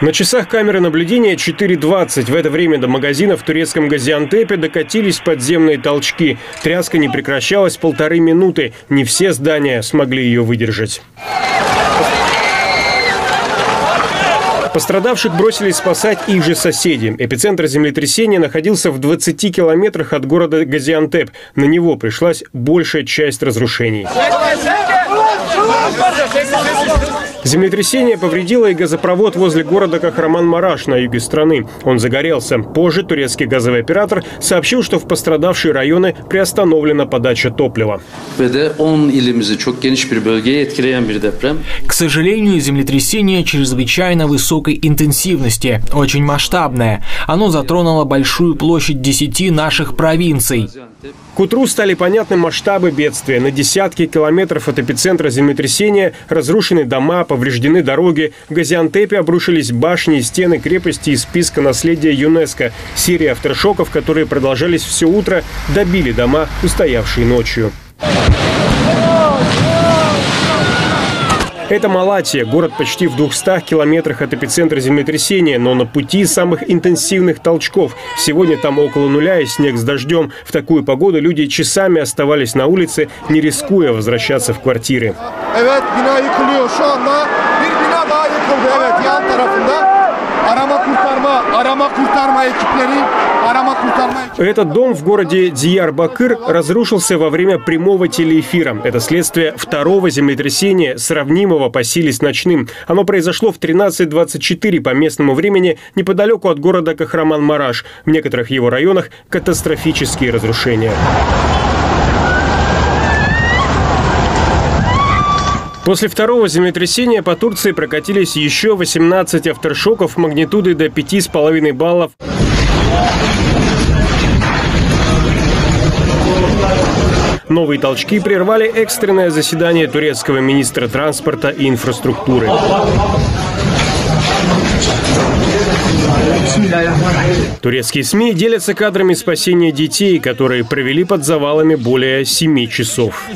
На часах камеры наблюдения 4:20. В это время до магазина в турецком Газиантепе докатились подземные толчки. Тряска не прекращалась 1,5 минуты. Не все здания смогли ее выдержать. Пострадавших бросились спасать их же соседи. Эпицентр землетрясения находился в 20 километрах от города Газиантеп. На него пришлась большая часть разрушений. Землетрясение повредило и газопровод возле города Кахраман-Мараш на юге страны. Он загорелся. Позже турецкий газовый оператор сообщил, что в пострадавшие районы приостановлена подача топлива. К сожалению, землетрясение чрезвычайно высокой интенсивности, очень масштабное. Оно затронуло большую площадь 10 наших провинций. К утру стали понятны масштабы бедствия. На десятки километров от эпицентра землетрясения разрушены дома, повреждены дороги. В Газиантепе обрушились башни и стены крепости из списка наследия ЮНЕСКО. Серия авторшоков, которые продолжались все утро, добили дома, устоявшие ночью. Это Малатия, город почти в 200 километрах от эпицентра землетрясения, но на пути самых интенсивных толчков. Сегодня там около нуля и снег с дождем. В такую погоду люди часами оставались на улице, не рискуя возвращаться в квартиры. Этот дом в городе Диярбакыр разрушился во время прямого телеэфира. Это следствие второго землетрясения, сравнимого по силе с ночным. Оно произошло в 13:24 по местному времени неподалеку от города Кахраман-Мараш. В некоторых его районах катастрофические разрушения. После второго землетрясения по Турции прокатились еще 18 авторшоков магнитудой до 5,5 баллов. Новые толчки прервали экстренное заседание турецкого министра транспорта и инфраструктуры. Турецкие СМИ делятся кадрами спасения детей, которые провели под завалами более 7 часов.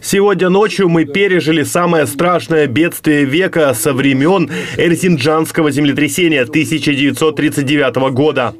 Сегодня ночью мы пережили самое страшное бедствие века со времен Эрзинджанского землетрясения 1939 года.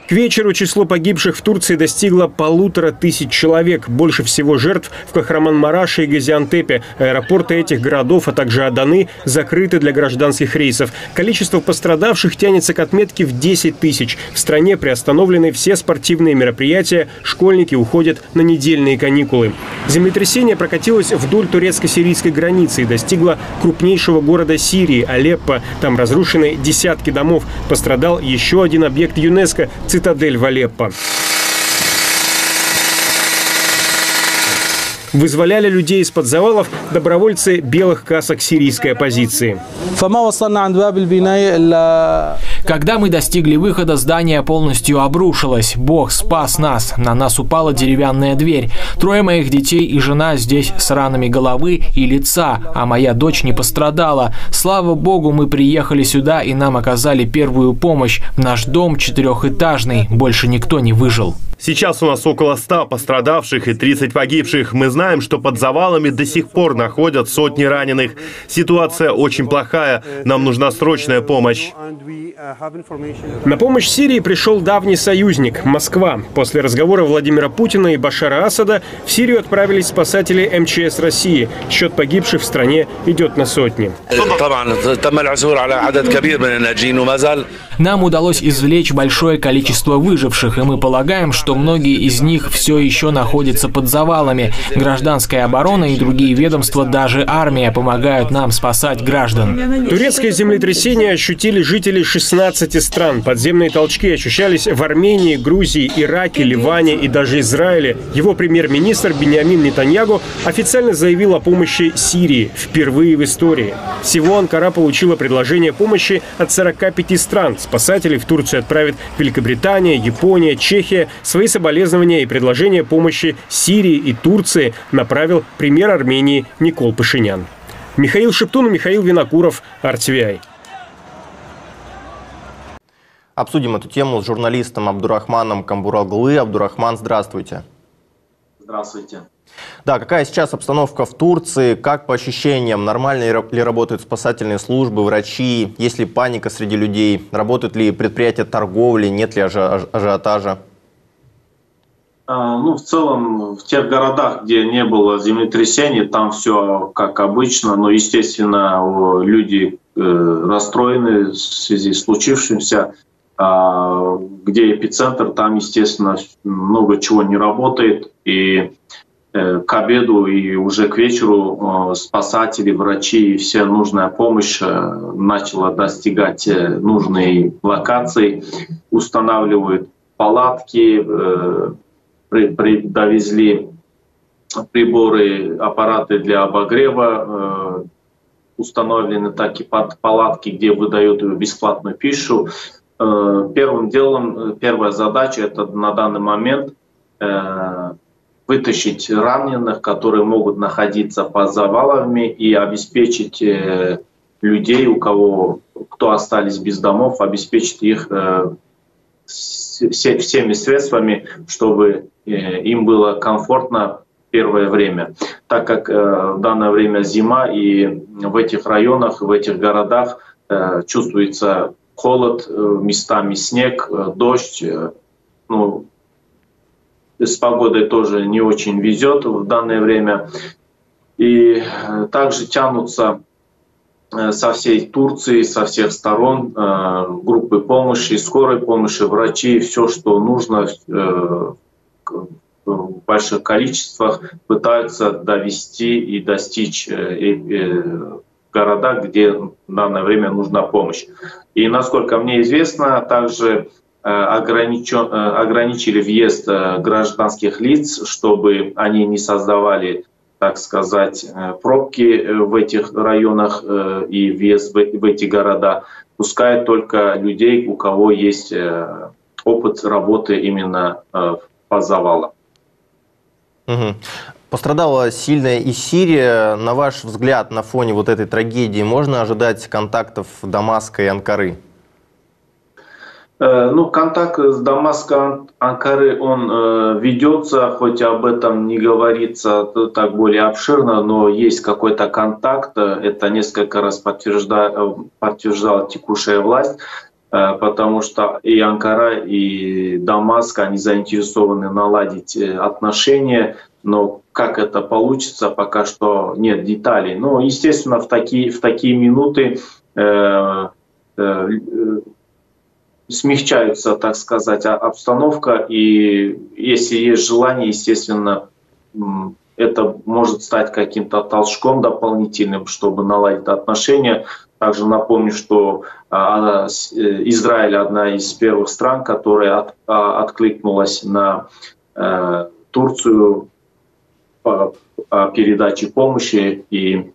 К вечеру число погибших в Турции достигло 1500 человек. Больше всего жертв в Кахраман-Мараше и Газиантепе. Аэропорты этих городов, а также Аданы, закрыты для гражданских рейсов. Количество пострадавших тянется к отметке в 10 тысяч. В стране приостановлены все спортивные мероприятия. Школьники уходят на недельные каникулы. Землетрясение прокатилось вдоль турецко-сирийской границы и достигло крупнейшего города Сирии – Алеппо. Там разрушены десятки домов. Пострадал еще один объект ЮНЕСКО – цитадель в Алеппо. Вызволяли людей из-под завалов добровольцы белых касок сирийской оппозиции. Когда мы достигли выхода, здание полностью обрушилось. Бог спас нас. На нас упала деревянная дверь. 3 моих детей и жена здесь с ранами головы и лица, а моя дочь не пострадала. Слава Богу, мы приехали сюда и нам оказали первую помощь. Наш дом 4-этажный, больше никто не выжил. Сейчас у нас около 100 пострадавших и 30 погибших. Мы знаем, что под завалами до сих пор находят сотни раненых. Ситуация очень плохая. Нам нужна срочная помощь. На помощь Сирии пришел давний союзник – Москва. После разговора Владимира Путина и Башара Асада в Сирию отправились спасатели МЧС России. Счет погибших в стране идет на сотни. Нам удалось извлечь большое количество выживших, и мы полагаем, что многие из них все еще находятся под завалами. Гражданская оборона и другие ведомства, даже армия, помогают нам спасать граждан. Турецкое землетрясение ощутили жители 16 стран. Подземные толчки ощущались в Армении, Грузии, Ираке, Ливане и даже Израиле. Его премьер-министр Биньямин Нетаньяху официально заявил о помощи Сирии впервые в истории. Всего Анкара получила предложение помощи от 45 стран. Спасателей в Турцию отправит Великобритания, Япония, Чехия. Свои соболезнования и предложения помощи Сирии и Турции направил премьер Армении Никол Пашинян. Михаил Шептун и Михаил Винокуров, RTVI. Обсудим эту тему с журналистом Абдурахманом Камбураглы. Абдурахман, здравствуйте. Здравствуйте. Да, какая сейчас обстановка в Турции? Как по ощущениям? Нормально ли работают спасательные службы, врачи? Есть ли паника среди людей? Работают ли предприятия торговли? Нет ли ажиотажа? В целом, в тех городах, где не было землетрясений, там все как обычно, но, естественно, люди расстроены в связи с случившимся. Где эпицентр, там, естественно, много чего не работает, и к обеду и уже к вечеру спасатели, врачи и вся нужная помощь начала достигать нужной локации, устанавливают палатки, довезли приборы, аппараты для обогрева, установлены такие палатки, где выдают бесплатную пищу. Первым делом, первая задача — это на данный момент вытащить раненых, которые могут находиться под завалами, и обеспечить людей, кто остались без домов, обеспечить их всеми средствами, чтобы им было комфортно первое время. Так как в данное время зима, и в этих районах, в этих городах чувствуется холод, местами снег, дождь. С погодой тоже не очень везет в данное время. И также тянутся со всей Турции, со всех сторон группы помощи, скорой помощи, врачи, все, что нужно в больших количествах, пытаются довести и достичь города, где в данное время нужна помощь. И, насколько мне известно, также ограничили въезд гражданских лиц, чтобы они не создавали, так сказать, пробки в этих районах и въезд в эти города. Пускают только людей, у кого есть опыт работы именно по завалам. Пострадала сильно и Сирия. На ваш взгляд, на фоне вот этой трагедии можно ожидать контактов Дамаска и Анкары? Контакт с Дамаском, Анкары, он ведется, хоть об этом не говорится так более обширно, но есть какой-то контакт. Это несколько раз подтверждала текущая власть, потому что и Анкара, и Дамаск, они заинтересованы наладить отношения, но как это получится, пока что нет деталей. Но, естественно, в такие минуты смягчается, так сказать, обстановка, и если есть желание, естественно, это может стать каким-то толчком дополнительным, чтобы наладить отношения. Также напомню, что Израиль — одна из первых стран, которая откликнулась на Турцию по передаче помощи, и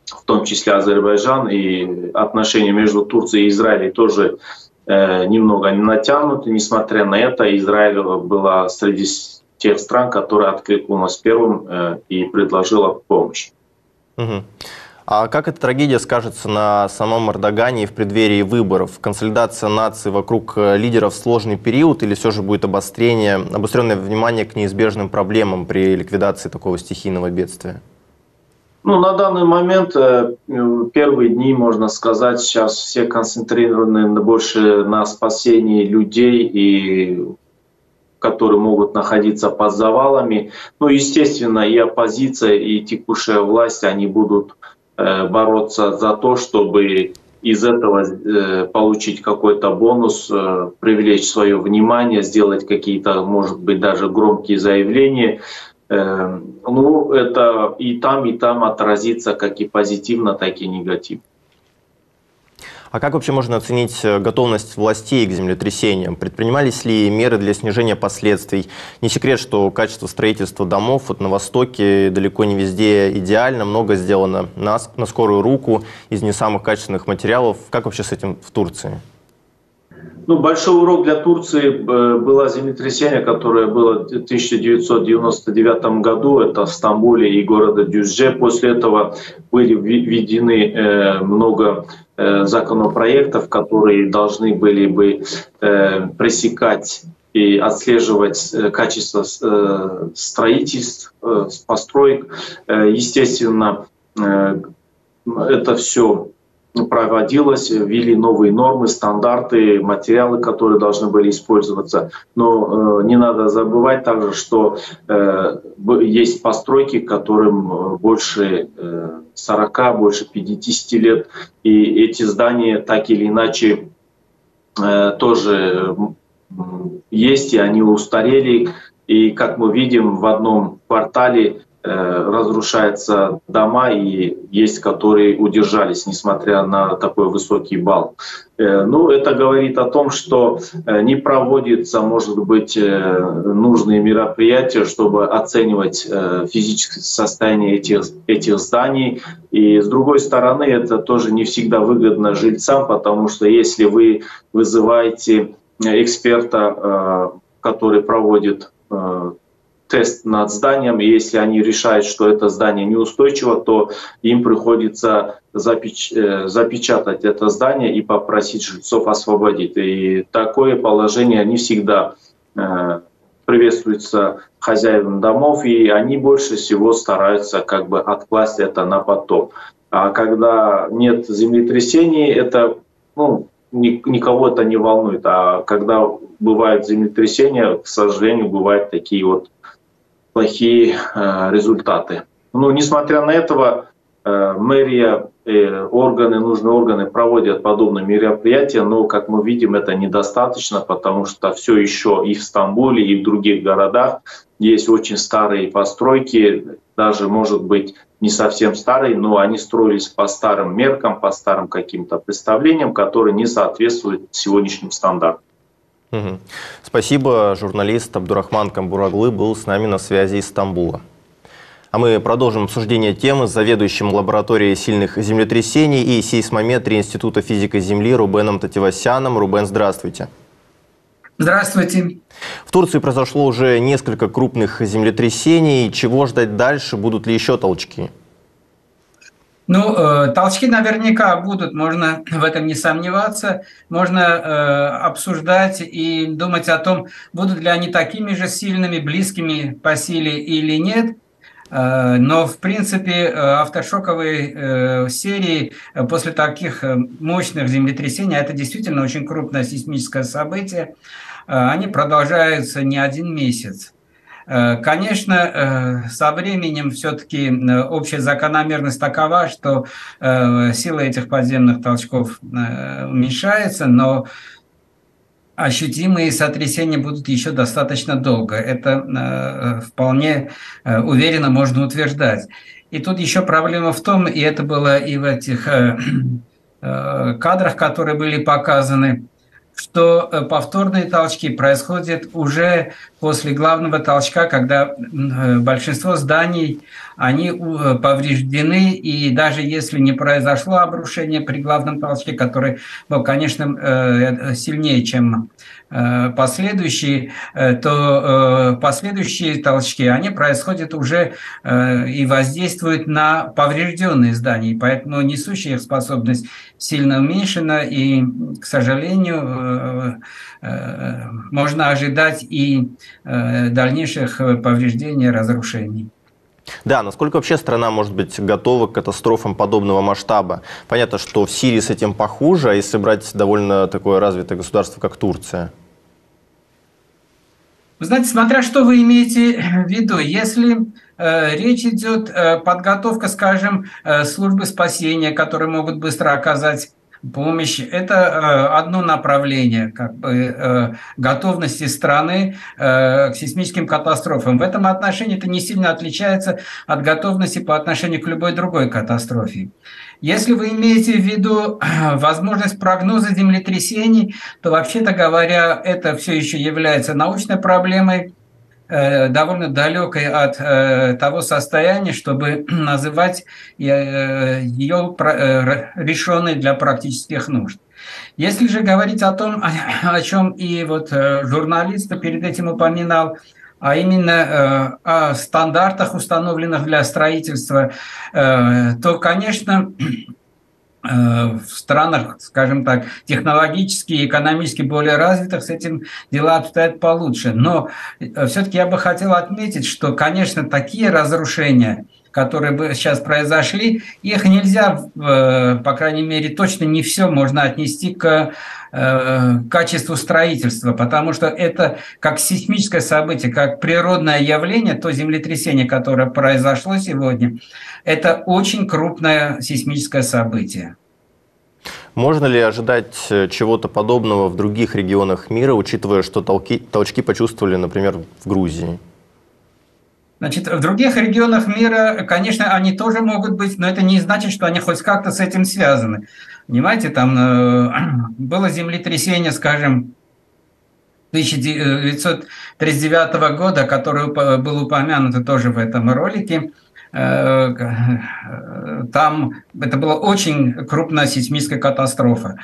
в том числе Азербайджан, и отношения между Турцией и Израилем тоже немного натянуты. Несмотря на это, Израиль была среди тех стран, которые откликнулась первым и предложила помощь. А как эта трагедия скажется на самом Эрдогане и в преддверии выборов? Консолидация нации вокруг лидеров в сложный период, или все же будет обостренное внимание к неизбежным проблемам при ликвидации такого стихийного бедствия? На данный момент, первые дни, можно сказать, сейчас все концентрированы больше на спасении людей, которые могут находиться под завалами. Естественно, и оппозиция, и текущая власть, они будут бороться за то, чтобы из этого получить какой-то бонус, привлечь свое внимание, сделать какие-то, может быть, даже громкие заявления. Это и там отразится как и позитивно, так и негативно. А как вообще можно оценить готовность властей к землетрясениям? Предпринимались ли меры для снижения последствий? Не секрет, что качество строительства домов на Востоке далеко не везде идеально, много сделано на скорую руку, из не самых качественных материалов. Как вообще с этим в Турции? Ну, большой урок для Турции было землетрясение, которое было в 1999 году. Это в Стамбуле и городе Дюзже. После этого были введены много законопроектов, construire должны были бы пресекать и отслеживать качество строительств, построек. Естественно, это все проводилось, ввели новые нормы, стандарты, материалы, которые должны были использоваться. Но не надо забывать также, что есть постройки, которым больше 40, больше 50 лет. И эти здания так или иначе тоже есть, и они устарели. И как мы видим, в одном квартале разрушаются дома, и есть, которые удержались, несмотря на такой высокий балл. Ну, это говорит о том, что не проводятся, может быть, нужные мероприятия, чтобы оценивать физическое состояние этих зданий. И с другой стороны, это тоже не всегда выгодно жильцам, потому что если вы вызываете эксперта, который проводит тест над зданием, и если они решают, что это здание неустойчиво, то им приходится запечатать это здание и попросить жильцов освободить. И такое положение не всегда приветствуется хозяевам домов, и они больше всего стараются как бы откласть это на потом. А когда нет землетрясений, это никого это не волнует. А когда бывают землетрясения, к сожалению, бывают такие вот плохие результаты. Но несмотря на это, мэрия, нужные органы проводят подобные мероприятия, но, как мы видим, это недостаточно, потому что все еще и в Стамбуле, и в других городах есть очень старые постройки, даже, может быть, не совсем старые, но они строились по старым меркам, по старым каким-то представлениям, которые не соответствуют сегодняшним стандартам. Спасибо. Журналист Абдурахман Камбураглы был с нами на связи из Стамбула. А мы продолжим обсуждение темы с заведующим лабораторией сильных землетрясений и сейсмометрии Института физики Земли Рубеном Татевасяном. Рубен, здравствуйте. Здравствуйте. В Турции произошло уже несколько крупных землетрясений. Чего ждать дальше? Будут ли еще толчки? Ну, толчки наверняка будут, можно в этом не сомневаться. Можно обсуждать и думать о том, будут ли они такими же сильными, близкими по силе или нет. Но, в принципе, автошоковые серии после таких мощных землетрясений, это действительно очень крупное сейсмическое событие, они продолжаются не один месяц. Конечно, со временем все-таки общая закономерность такова, что сила этих подземных толчков уменьшается, но ощутимые сотрясения будут еще достаточно долго. Это вполне уверенно можно утверждать. И тут еще проблема в том, и это было и в этих кадрах, которые были показаны, что повторные толчки происходят уже после главного толчка, когда большинство зданий, они повреждены, и даже если не произошло обрушение при главном толчке, который был, конечно, сильнее, чем последующие, то последующие толчки, они происходят уже и воздействуют на поврежденные здания, поэтому несущая их способность сильно уменьшена, и, к сожалению, можно ожидать и дальнейших повреждений, разрушений. Да, насколько вообще страна может быть готова к катастрофам подобного масштаба? Понятно, что в Сирии с этим похуже, а если брать довольно такое развитое государство, как Турция? Вы знаете, смотря что вы имеете в виду, если речь идет подготовка, скажем, службы спасения, которые могут быстро оказать помощь, это одно направление готовности страны к сейсмическим катастрофам. В этом отношении это не сильно отличается от готовности по отношению к любой другой катастрофе. Если вы имеете в виду возможность прогноза землетрясений, то, вообще-то говоря, это все еще является научной проблемой. довольно далекой от того состояния, чтобы называть ее решенной для практических нужд. Если же говорить о том, о чем и вот журналист перед этим упоминал, а именно о стандартах, установленных для строительства, то, конечно, в странах, скажем так, технологически и экономически более развитых с этим дела обстоят получше. Но все-таки я бы хотел отметить, что, конечно, такие разрушения, которые бы сейчас произошли, их нельзя, по крайней мере, точно не все можно отнести к качеству строительства, потому что это как сейсмическое событие, как природное явление, то землетрясение, которое произошло сегодня, это очень крупное сейсмическое событие. Можно ли ожидать чего-то подобного в других регионах мира, учитывая, что толчки почувствовали, например, в Грузии? Значит, в других регионах мира, конечно, они тоже могут быть, но это не значит, что они хоть как-то с этим связаны. Понимаете, там было землетрясение, скажем, 1939 года, которое было упомянуто тоже в этом ролике. Там это была очень крупная сейсмическая катастрофа.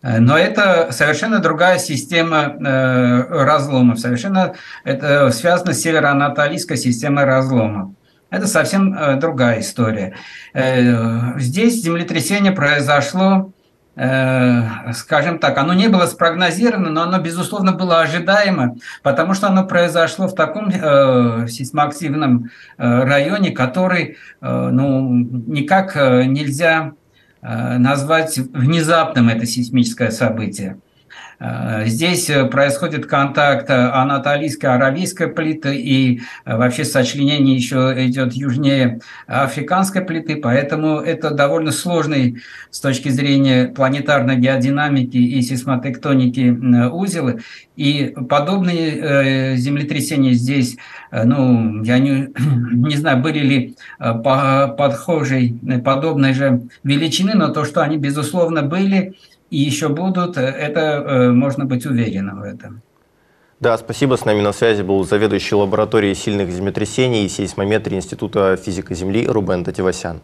Но это совершенно другая система разломов, совершенно это связано с североанатолийской системой разломов. Это совсем другая история. Здесь землетрясение произошло, скажем так, оно не было спрогнозировано, но оно, безусловно, было ожидаемо, потому что оно произошло в таком сейсмоактивном районе, который никак нельзя назвать внезапным это сейсмическое событие. Здесь происходит контакт анатолийской, аравийской плиты, и вообще сочленение еще идет южнее африканской плиты, поэтому это довольно сложный с точки зрения планетарной геодинамики и сейсмотектоники узел. И подобные землетрясения здесь, я не знаю, были ли подобной же величины, но то, что они, безусловно, были, и еще будут, это можно быть уверенным в этом. Да, спасибо. С нами на связи был заведующий лабораторией сильных землетрясений и сейсмометрии Института физики Земли Рубен Татевосян.